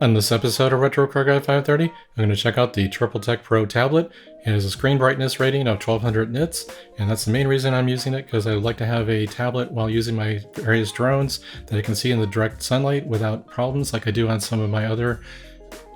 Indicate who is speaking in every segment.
Speaker 1: On this episode of Retro Car Guy 530, I'm going to check out the Tripltek Pro tablet. It has a screen brightness rating of 1200 nits, and that's the main reason I'm using it, because I would like to have a tablet while using my various drones that I can see in the direct sunlight without problems like I do on some of my other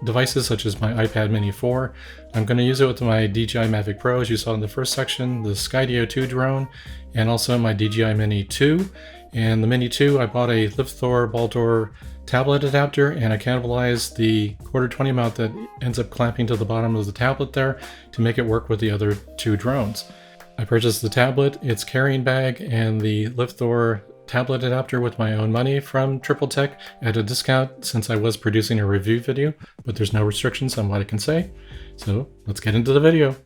Speaker 1: devices such as my iPad Mini 4. I'm going to use it with my DJI Mavic Pro, as you saw in the first section, the Skydio 2 drone, and also my DJI Mini 2. And the Mini 2, I bought a LifThor Baldur tablet adapter, and I cannibalized the quarter 20 mount that ends up clamping to the bottom of the tablet there to make it work with the other two drones. I purchased the tablet, its carrying bag, and the LifThor tablet adapter with my own money from Tripltek at a discount, since I was producing a review video, but there's no restrictions on what I can say. So let's get into the video.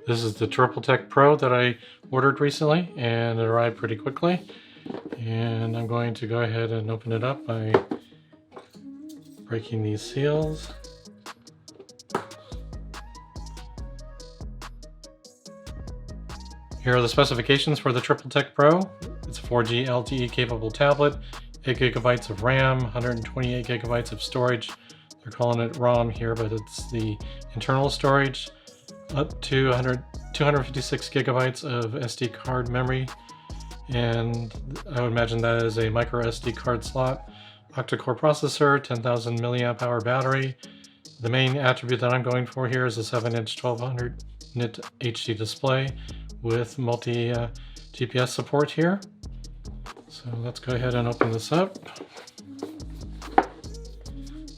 Speaker 1: This is the Tripltek Pro that I ordered recently, and it arrived pretty quickly. And I'm going to go ahead and open it up by breaking these seals. Here are the specifications for the Tripltek Pro. It's a 4G LTE capable tablet, 8 GB of RAM, 128 GB of storage. They're calling it ROM here, but it's the internal storage. Up to 256 gigabytes of SD card memory, and I would imagine that is a micro SD card slot. Octa-core processor, 10,000 milliamp hour battery. The main attribute that I'm going for here is a 7-inch 1200 nit HD display with multi GPS support here. So let's go ahead and open this up.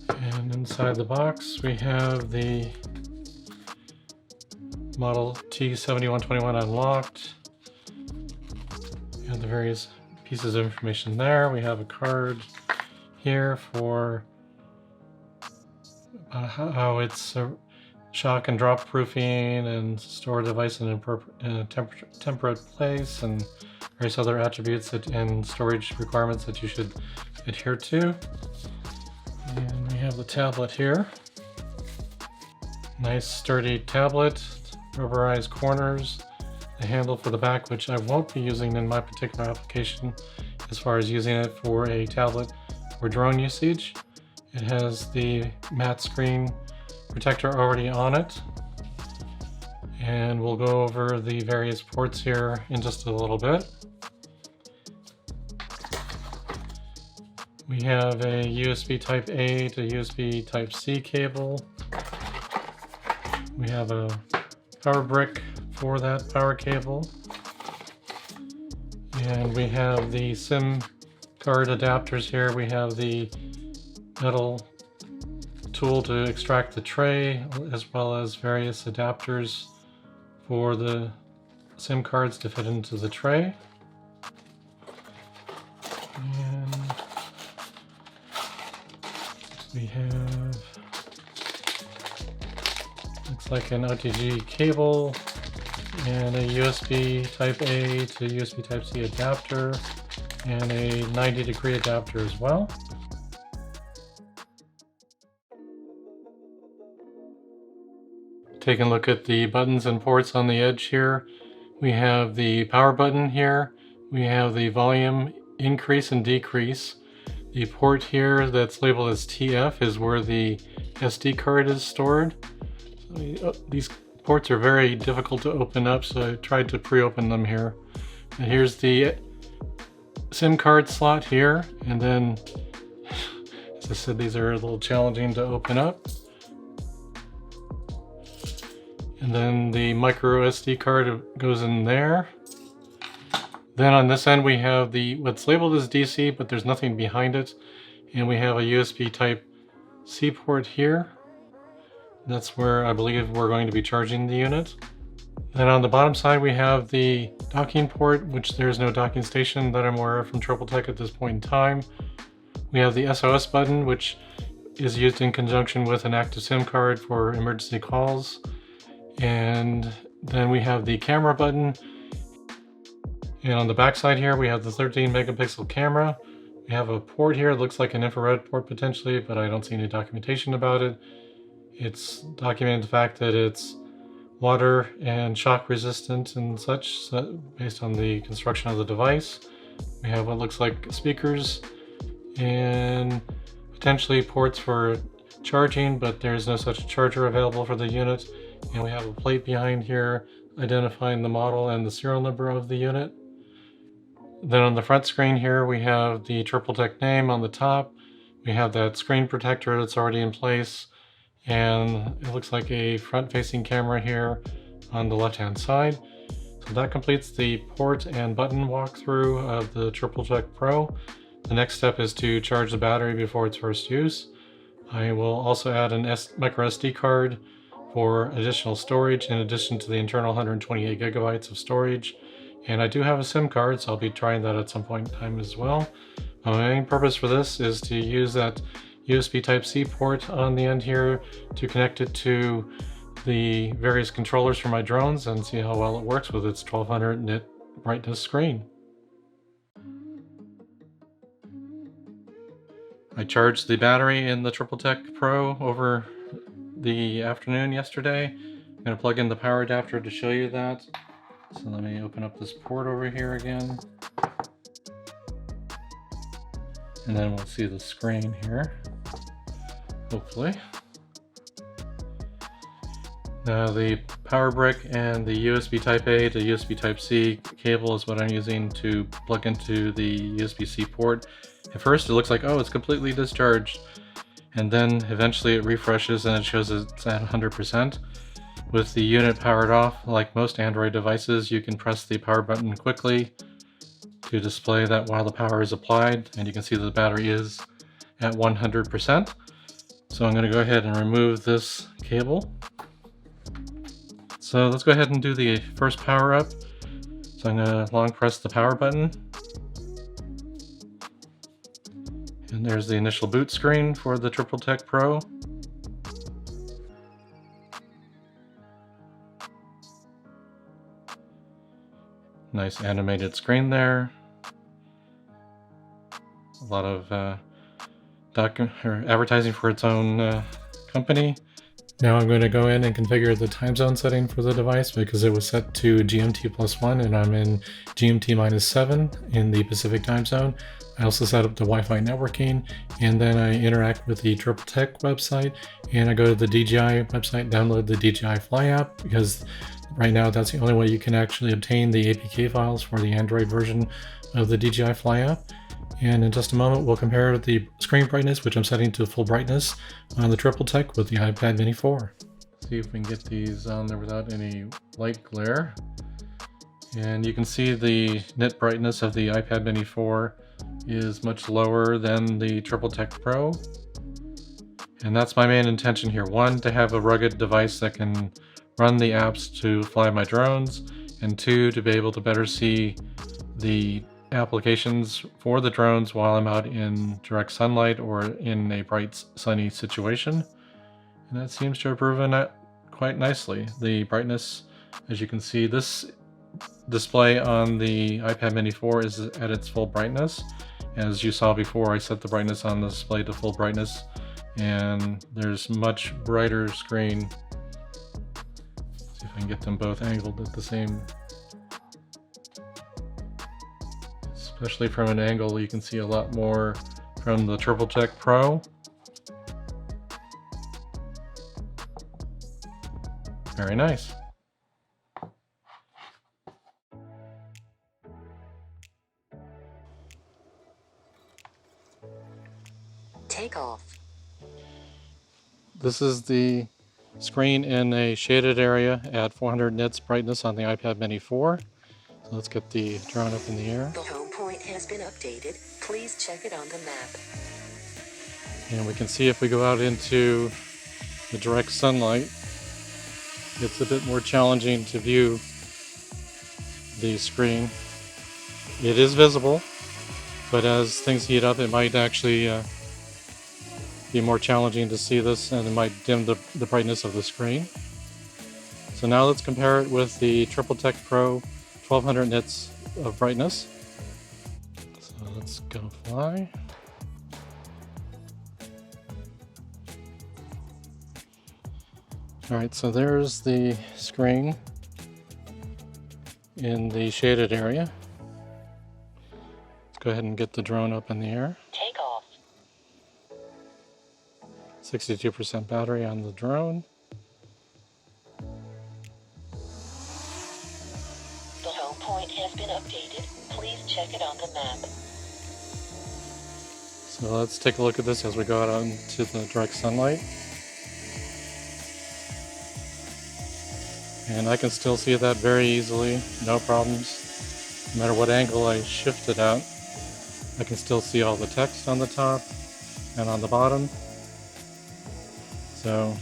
Speaker 1: And inside the box we have the Model T7121 unlocked. We have the various pieces of information there. We have a card here for how it's shock and drop proofing and store a device in a temperate place, and various other attributes and storage requirements that you should adhere to. And we have the tablet here. Nice sturdy tablet. Rubberized corners, the handle for the back, which I won't be using in my particular application as far as using it for a tablet for drone usage. It has the matte screen protector already on it, and we'll go over the various ports here in just a little bit. We have a USB Type A to USB Type C cable. We have a power brick for that power cable, and we have the SIM card adapters here. We have the metal tool to extract the tray, as well as various adapters for the SIM cards to fit into the tray. And we have, looks like an OTG cable and a USB Type A to USB Type C adapter, and a 90-degree adapter as well. Taking a look at the buttons and ports on the edge here. We have the power button here. We have the volume increase and decrease. The port here that's labeled as TF is where the SD card is stored. These ports are very difficult to open up, so I tried to pre-open them here. And here's the SIM card slot here, and then, as I said, these are a little challenging to open up. And then the micro SD card goes in there. Then on this end we have what's labeled as DC, but there's nothing behind it. And we have a USB Type C port here. That's where I believe we're going to be charging the unit. Then on the bottom side we have the docking port, which there's no docking station that I'm aware of from Tripltek at this point in time. We have the SOS button, which is used in conjunction with an active SIM card for emergency calls. And then we have the camera button. And on the back side here we have the 13 megapixel camera. We have a port here, it looks like an infrared port potentially, but I don't see any documentation about it. It's documenting the fact that it's water and shock resistant and such, so based on the construction of the device. We have what looks like speakers and potentially ports for charging, but there's no such charger available for the unit. And we have a plate behind here identifying the model and the serial number of the unit. Then on the front screen here, we have the Tripltek name on the top. We have that screen protector that's already in place, and it looks like a front-facing camera here on the left-hand side. So that completes the port and button walkthrough of the Tripltek Pro. The next step is to charge the battery before its first use. I will also add an micro SD card for additional storage in addition to the internal 128 gigabytes of storage. And I do have a SIM card, so I'll be trying that at some point in time as well. My main purpose for this is to use that USB Type-C port on the end here to connect it to the various controllers for my drones and see how well it works with its 1200 nit brightness screen. I charged the battery in the Tripltek Pro over the afternoon yesterday. I'm going to plug in the power adapter to show you that. So let me open up this port over here again. And then we'll see the screen here, hopefully. Now the power brick and the USB Type-A to USB Type-C cable is what I'm using to plug into the USB-C port. At first it looks like, oh, it's completely discharged. And then eventually it refreshes and it shows it's at 100%. With the unit powered off, like most Android devices, you can press the power button quickly to display that while the power is applied, and you can see that the battery is at 100%. So I'm going to go ahead and remove this cable. So let's go ahead and do the first power up. So I'm going to long press the power button. And there's the initial boot screen for the Tripltek Pro. Nice animated screen there. A lot of advertising for its own company. Now I'm going to go in and configure the time zone setting for the device because it was set to GMT +1 and I'm in GMT -7 in the Pacific time zone. I also set up the Wi-Fi networking, and then I interact with the Tripltek website, and I go to the DJI website, download the DJI Fly app, because right now that's the only way you can actually obtain the APK files for the Android version of the DJI Fly app. And in just a moment we'll compare the screen brightness, which I'm setting to full brightness on the Tripltek, with the iPad mini 4. See if we can get these on there without any light glare. And you can see the nit brightness of the iPad mini 4 is much lower than the Tripltek Pro. And that's my main intention here. One, to have a rugged device that can run the apps to fly my drones, and two, to be able to better see the applications for the drones while I'm out in direct sunlight or in a bright sunny situation. And that seems to have proven that quite nicely. The brightness, as you can see, this display on the iPad mini 4 is at its full brightness. As you saw before, I set the brightness on the display to full brightness, and there's much brighter screen. See if I can get them both angled at the same. Especially from an angle, you can see a lot more from the Tripltek Pro. Very nice.
Speaker 2: Take off.
Speaker 1: This is the screen in a shaded area at 400 nits brightness on the iPad mini 4. So let's get the drone up in the air.
Speaker 2: The home point has been updated. Please check it on the map.
Speaker 1: And we can see if we go out into the direct sunlight, it's a bit more challenging to view the screen. It is visible, but as things heat up, it might actually be more challenging to see this, and it might dim the brightness of the screen. So now let's compare it with the Tripltek Pro 1200 nits of brightness. So let's go fly. Alright, so there's the screen in the shaded area. Let's go ahead and get the drone up in the air.
Speaker 2: Take off.
Speaker 1: 62% battery on the drone.
Speaker 2: The home point has been updated. Please check it on the map.
Speaker 1: So let's take a look at this as we go out into the direct sunlight. And I can still see that very easily, no problems. No matter what angle I shift it at, I can still see all the text on the top and on the bottom. So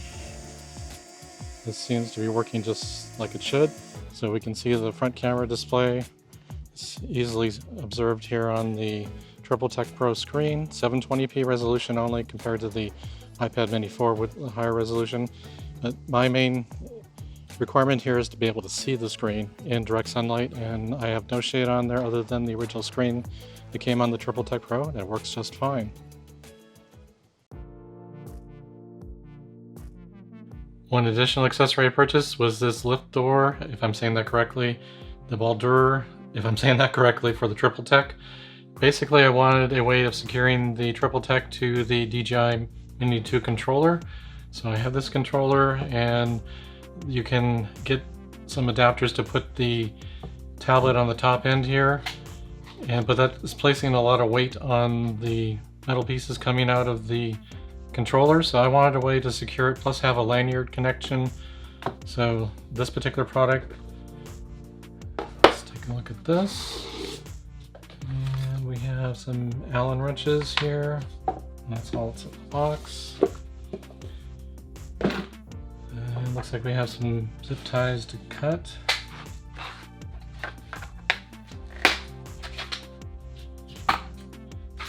Speaker 1: this seems to be working just like it should. So we can see the front camera display. It's easily observed here on the Tripltek Pro screen. 720p resolution only compared to the iPad Mini 4 with a higher resolution. But my main requirement here is to be able to see the screen in direct sunlight, and I have no shade on there other than the original screen that came on the Tripltek Pro, and it works just fine. One additional accessory I purchased was this LifThor, if I'm saying that correctly, the Baldur, if I'm saying that correctly, for the Tripltek. Basically, I wanted a way of securing the Tripltek to the DJI Mini 2 controller. So I have this controller, and you can get some adapters to put the tablet on the top end here, but that is placing a lot of weight on the metal pieces coming out of the controller, so I wanted a way to secure it, plus have a lanyard connection. So this particular product, let's take a look at this, and we have some Allen wrenches here. That's all that's in the box. Looks like we have some zip ties to cut.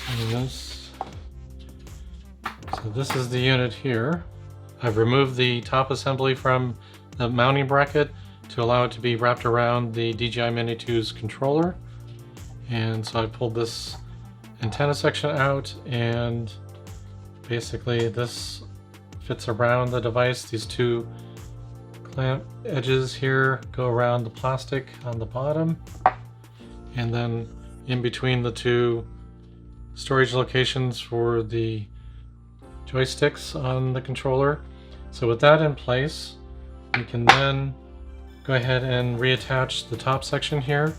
Speaker 1: And so this is the unit here. I've removed the top assembly from the mounting bracket to allow it to be wrapped around the DJI Mini 2's controller. And so I pulled this antenna section out, and basically this fits around the device. These two clamp edges here go around the plastic on the bottom, and then in between the two storage locations for the joysticks on the controller. So with that in place, we can then go ahead and reattach the top section here.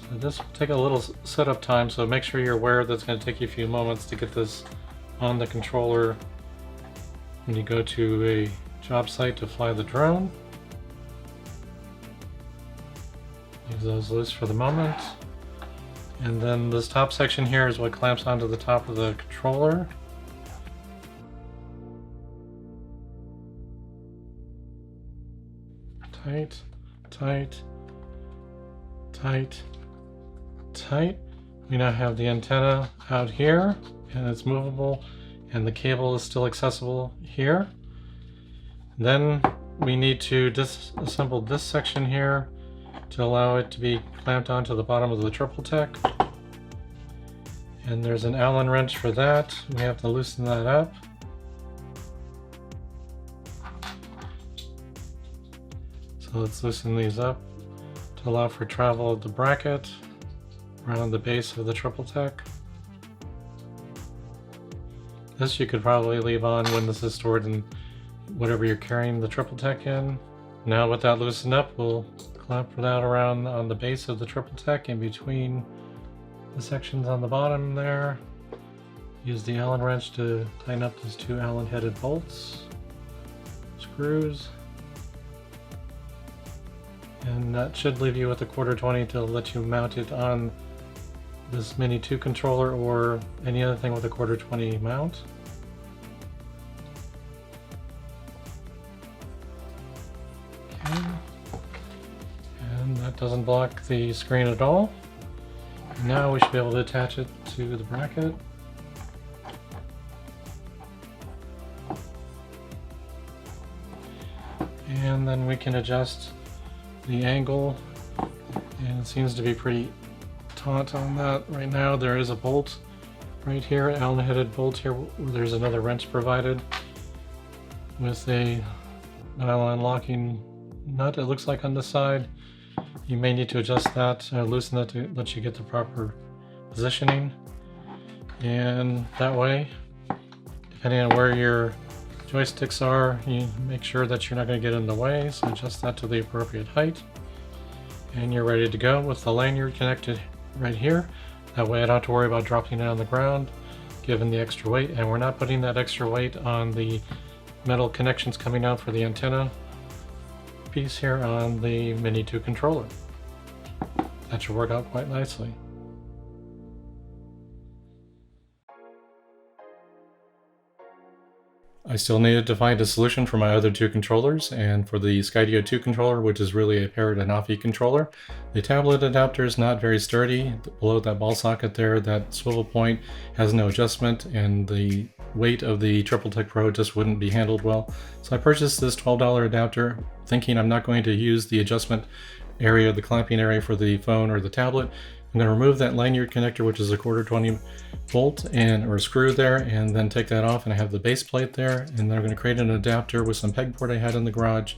Speaker 1: So this will take a little setup time, so make sure you're aware that it's going to take you a few moments to get this on the controller when you go to a job site to fly the drone. Leave those loose for the moment. And then this top section here is what clamps onto the top of the controller. Tight, tight, tight, tight. We now have the antenna out here, and it's movable, and the cable is still accessible here. Then we need to disassemble this section here to allow it to be clamped onto the bottom of the Tripltek. And there's an Allen wrench for that. We have to loosen that up. So let's loosen these up to allow for travel of the bracket around the base of the Tripltek. This you could probably leave on when this is stored in whatever you're carrying the Tripltek in. Now with that loosened up, we'll clamp that around on the base of the Tripltek in between the sections on the bottom there. Use the Allen wrench to tighten up those two Allen headed bolts, screws. And that should leave you with a 1/4-20 to let you mount it on this Mini 2 controller or any other thing with a 1/4-20 mount. Okay. And that doesn't block the screen at all. Now we should be able to attach it to the bracket. And then we can adjust the angle, and it seems to be pretty taut on that right now. There is a bolt right here, Allen headed bolt here, where there's another wrench provided with a nylon locking nut, it looks like, on the side. You may need to adjust that, loosen it to let you get the proper positioning. And that way, depending on where your joysticks are, you make sure that you're not going to get in the way, so adjust that to the appropriate height. And you're ready to go with the lanyard connected right here. That way I don't have to worry about dropping it on the ground, given the extra weight. And we're not putting that extra weight on the metal connections coming out for the antenna piece here on the Mini 2 controller. That should work out quite nicely. I still needed to find a solution for my other two controllers, and for the Skydio 2 controller, which is really a paired ANAFI controller, the tablet adapter is not very sturdy. Below that ball socket there, that swivel point has no adjustment, and the weight of the Tripltek Pro just wouldn't be handled well. So I purchased this $12 adapter, thinking I'm not going to use the adjustment area, the clamping area for the phone or the tablet. I'm going to remove that lanyard connector, which is a 1/4 bolt or screw there, and then take that off, and I have the base plate there. And then I'm going to create an adapter with some pegboard I had in the garage,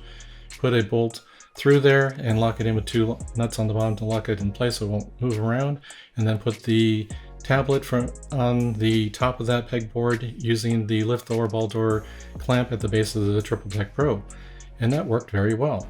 Speaker 1: put a bolt through there and lock it in with two nuts on the bottom to lock it in place so it won't move around, and then put the tablet on the top of that pegboard using the LifThor Baldur clamp at the base of the Tripltek Pro, and that worked very well.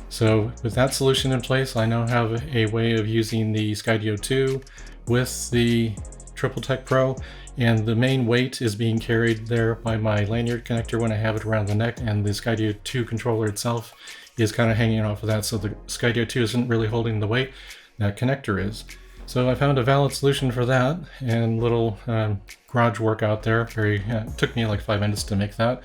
Speaker 1: So with that solution in place, I now have a way of using the Skydio 2 with the Tripltek Pro, and the main weight is being carried there by my lanyard connector when I have it around the neck, and the Skydio 2 controller itself is kind of hanging off of that, so the Skydio 2 isn't really holding the weight, that connector is. So I found a valid solution for that, and little garage work out there. It took me like 5 minutes to make that.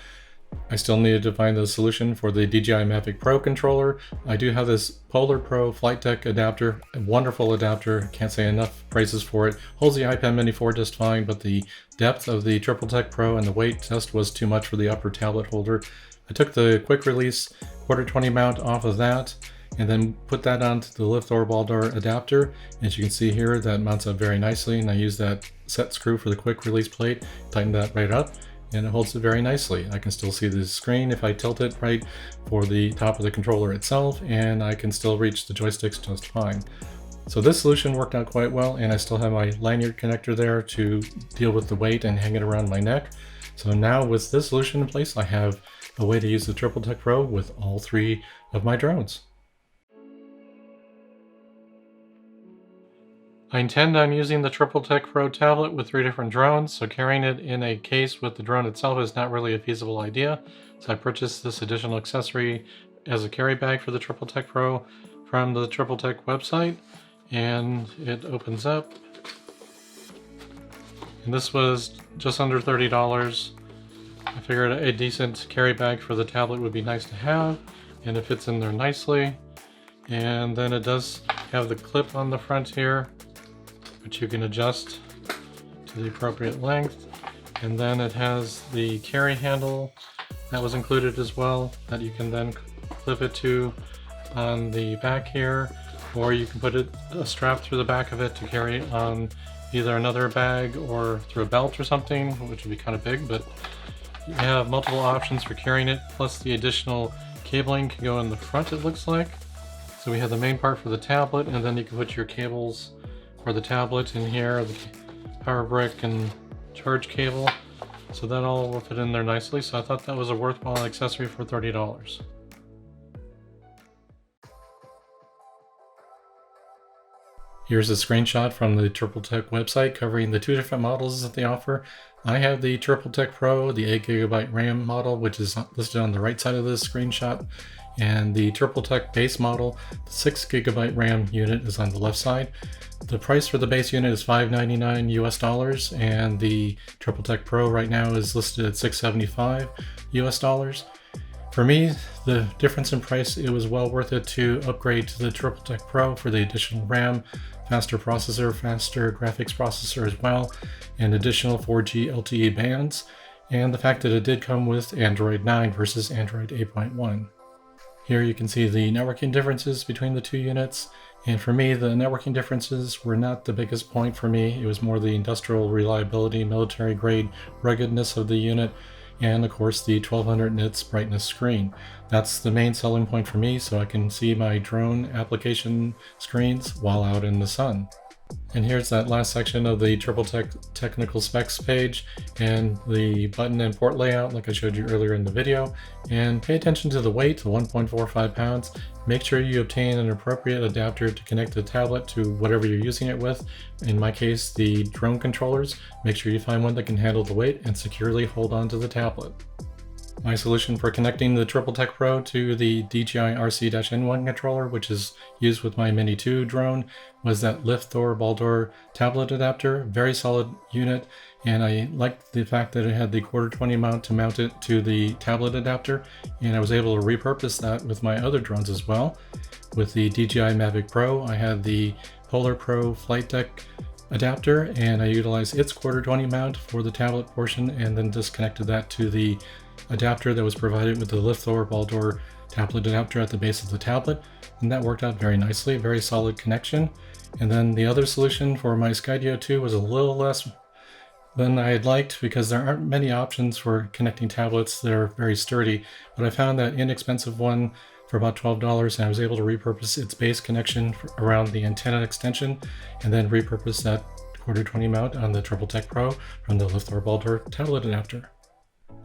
Speaker 1: I still needed to find the solution for the DJI Mavic Pro controller. I do have this Polar Pro Flight Deck adapter, a wonderful adapter, can't say enough praises for it. Holds the iPad Mini 4 just fine, but the depth of the Tripltek Pro and the weight just was too much for the upper tablet holder. I took the quick release 1/4 mount off of that, and then put that onto the LifThor Baldur adapter. As you can see here, that mounts up very nicely, and I use that set screw for the quick release plate, tighten that right up, and it holds it very nicely. I can still see the screen if I tilt it right for the top of the controller itself, and I can still reach the joysticks just fine. So this solution worked out quite well, and I still have my lanyard connector there to deal with the weight and hang it around my neck. So now with this solution in place, I have a way to use the Tripltek Pro with all three of my drones. I intend on using the Tripltek Pro tablet with 3 different drones, so carrying it in a case with the drone itself is not really a feasible idea. So I purchased this additional accessory as a carry bag for the Tripltek Pro from the Tripltek website, and it opens up. And this was just under $30. I figured a decent carry bag for the tablet would be nice to have, and it fits in there nicely. And then it does have the clip on the front here, which you can adjust to the appropriate length. And then it has the carry handle that was included as well, that you can then clip it to on the back here, or you can put a strap through the back of it to carry it on either another bag or through a belt or something, which would be kind of big, but you have multiple options for carrying it, plus the additional cabling can go in the front, it looks like. So we have the main part for the tablet, and then you can put your cables for the tablet in here, the power brick and charge cable. So that all will fit in there nicely. So I thought that was a worthwhile accessory for $30. Here's a screenshot from the Tripltek website covering the 2 different models that they offer. I have the Tripltek Pro, the 8GB RAM model, which is listed on the right side of this screenshot, and the Tripltek base model, the 6GB RAM unit, is on the left side. The price for the base unit is $599 US, and the Tripltek Pro right now is listed at $675 US. For me, the difference in price, it was well worth it to upgrade to the Tripltek Pro for the additional RAM, faster processor, faster graphics processor as well, and additional 4G LTE bands, and the fact that it did come with Android 9 versus Android 8.1. Here you can see the networking differences between the 2 units, and for me the networking differences were not the biggest point for me. It was more the industrial reliability, military grade ruggedness of the unit, and of course the 1200 nits brightness screen. That's the main selling point for me, so I can see my drone application screens while out in the sun. And here's that last section of the Tripltek technical specs page and the button and port layout like I showed you earlier in the video. And pay attention to the weight, the 1.45 pounds. Make sure you obtain an appropriate adapter to connect the tablet to whatever you're using it with. In my case, the drone controllers. Make sure you find one that can handle the weight and securely hold on to the tablet. My solution for connecting the Tripltek Pro to the DJI RC-N1 controller, which is used with my Mini 2 drone, was that LifThor Baldur tablet adapter. Very solid unit, and I liked the fact that it had the 1/4-20 mount to mount it to the tablet adapter, and I was able to repurpose that with my other drones as well. With the DJI Mavic Pro, I had the Polar Pro flight deck adapter, and I utilized its 1/4-20 mount for the tablet portion, and then disconnected that to the adapter that was provided with the LifThor Baldur tablet adapter at the base of the tablet, and that worked out very nicely. Very solid connection. And then the other solution for my Skydio 2 was a little less than I had liked, because there aren't many options for connecting tablets that are very sturdy, but I found that inexpensive one for about $12, and I was able to repurpose its base connection around the antenna extension, and then repurpose that 1/4-20 mount on the Tripltek Pro from the LifThor Baldur tablet adapter.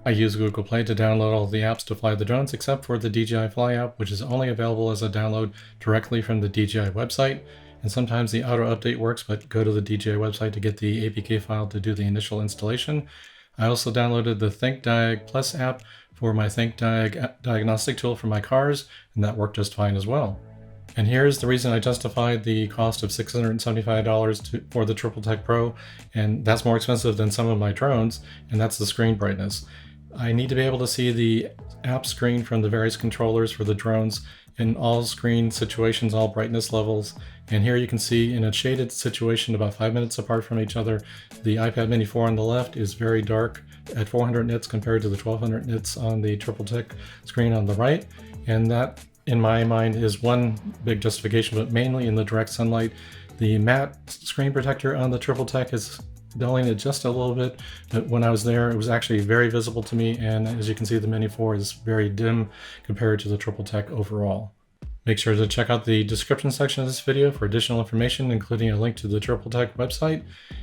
Speaker 1: I use Google Play to download all the apps to fly the drones except for the DJI Fly app, which is only available as a download directly from the DJI website. And sometimes the auto update works, but go to the DJI website to get the APK file to do the initial installation. I also downloaded the ThinkDiag Plus app for my ThinkDiag diagnostic tool for my cars, and that worked just fine as well. And here's the reason I justified the cost of $675 for the Tripltek Pro, and that's more expensive than some of my drones, and that's the screen brightness. I need to be able to see the app screen from the various controllers for the drones in all screen situations, all brightness levels. And here you can see in a shaded situation about 5 minutes apart from each other, the iPad Mini 4 on the left is very dark at 400 nits compared to the 1200 nits on the Tripltek screen on the right. And that, in my mind, is one big justification, but mainly in the direct sunlight. The matte screen protector on the Tripltek is dulling it just a little bit, but when I was there it was actually very visible to me, and as you can see the Mini 4 is very dim compared to the Tripltek overall. Make sure to check out the description section of this video for additional information, including a link to the Tripltek website.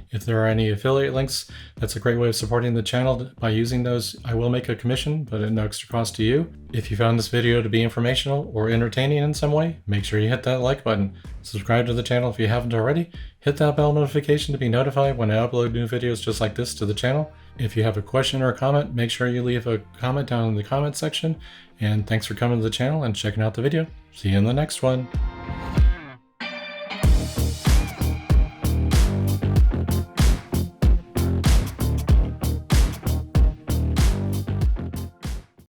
Speaker 1: If there are any affiliate links, that's a great way of supporting the channel. By using those, I will make a commission, but at no extra cost to you. If you found this video to be informational or entertaining in some way, make sure you hit that like button. Subscribe to the channel if you haven't already. Hit that bell notification to be notified when I upload new videos just like this to the channel. If you have a question or a comment, make sure you leave a comment down in the comment section. And thanks for coming to the channel and checking out the video. See you in the next one.